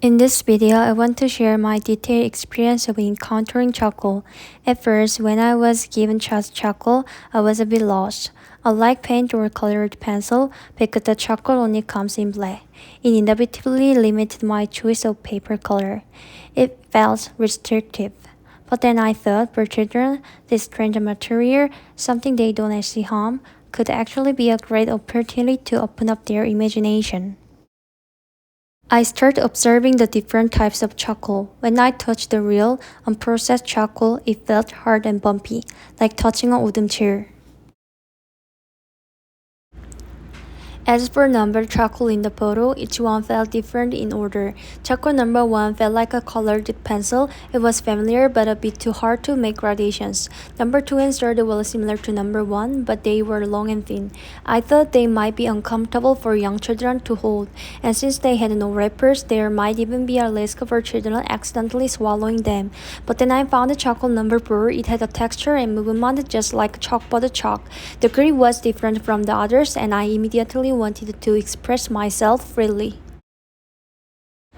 In this video, I want to share my detailed experience of encountering charcoal. At first, when I was given charcoal, I was a bit lost. Unlike paint or colored pencil, because the charcoal only comes in black, it inevitably limited my choice of paper color. It felt restrictive. But then I thought for children, this strange material, something they don't actually harm, could actually be a great opportunity to open up their imagination. I started observing the different types of charcoal. When I touched the real, unprocessed charcoal, it felt hard and bumpy, like touching a wooden chair. As for number charcoal in the photo, each one felt different in order. Charcoal number 1 felt like a colored pencil. It was familiar but a bit too hard to make gradations. Number 2 and 3 were similar to number 1, but they were long and thin. I thought they might be uncomfortable for young children to hold, and since they had no wrappers, there might even be a risk for children accidentally swallowing them. But then I found the charcoal number 4. It had a texture and movement just like chalkboard chalk. The grid was different from the others, and I immediately wanted to express myself freely.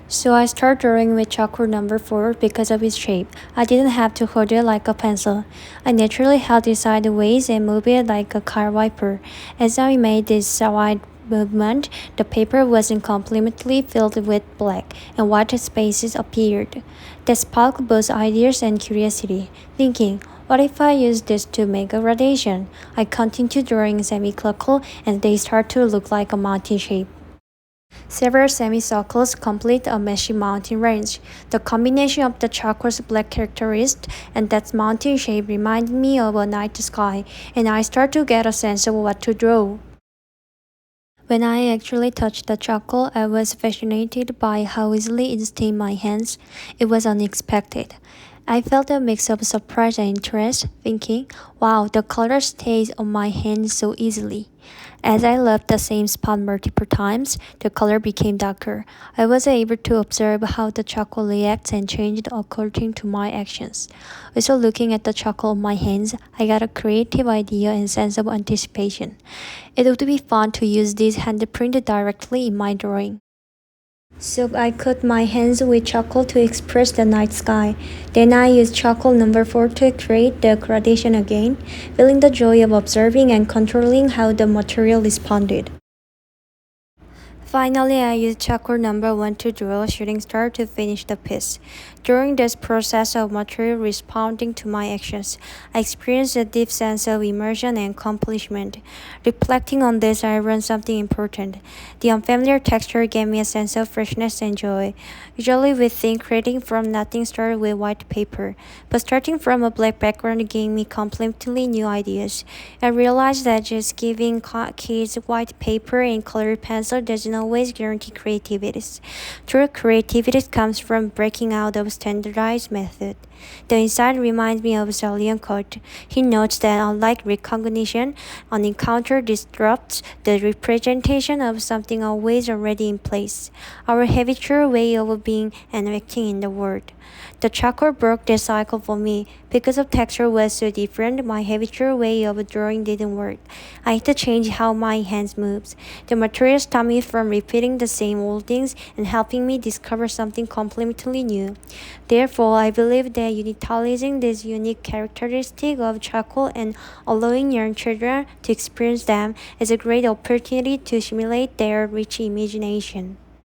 So I started drawing with charcoal number 4 because of its shape. I didn't have to hold it like a pencil. I naturally held it sideways and moved it like a car wiper. As I made this side movement, the paper wasn't completely filled with black, and white spaces appeared. That sparked both ideas and curiosity, thinking, what if I use this to make a gradation? I continued drawing semicircles, and they start to look like a mountain shape. Several semicircles complete a messy mountain range. The combination of the charcoal's black characteristics and that mountain shape reminded me of a night sky, and I start to get a sense of what to draw. When I actually touched the charcoal, I was fascinated by how easily it stained my hands. It was unexpected. I felt a mix of surprise and interest, thinking, wow, the color stays on my hands so easily. As I left the same spot multiple times, the color became darker. I was able to observe how the charcoal reacts and changed according to my actions. Also looking at the charcoal on my hands, I got a creative idea and sense of anticipation. It would be fun to use this handprint directly in my drawing. So I cut my hands with charcoal to express the night sky. Then I used charcoal number 4 to create the gradation again, feeling the joy of observing and controlling how the material responded. Finally, I used charcoal number 1 to draw a shooting star to finish the piece. During this process of material responding to my actions, I experienced a deep sense of immersion and accomplishment. Reflecting on this, I learned something important. The unfamiliar texture gave me a sense of freshness and joy. Usually we think creating from nothing started with white paper, but starting from a black background gave me completely new ideas. I realized that just giving kids white paper and colored pencil doesn't always guarantee creativity. True creativity comes from breaking out of standardized method. The insight reminds me of Zalian quote. He notes that unlike recognition, an encounter disrupts the representation of something always already in place, our habitual way of being and acting in the world. The charcoal broke the cycle for me. Because the texture was so different, my habitual way of drawing didn't work. I had to change how my hands moved. The material stopped me from repeating the same old things and helping me discover something completely new. Therefore, I believe that utilizing this unique characteristic of charcoal and allowing young children to experience them is a great opportunity to stimulate their rich imagination.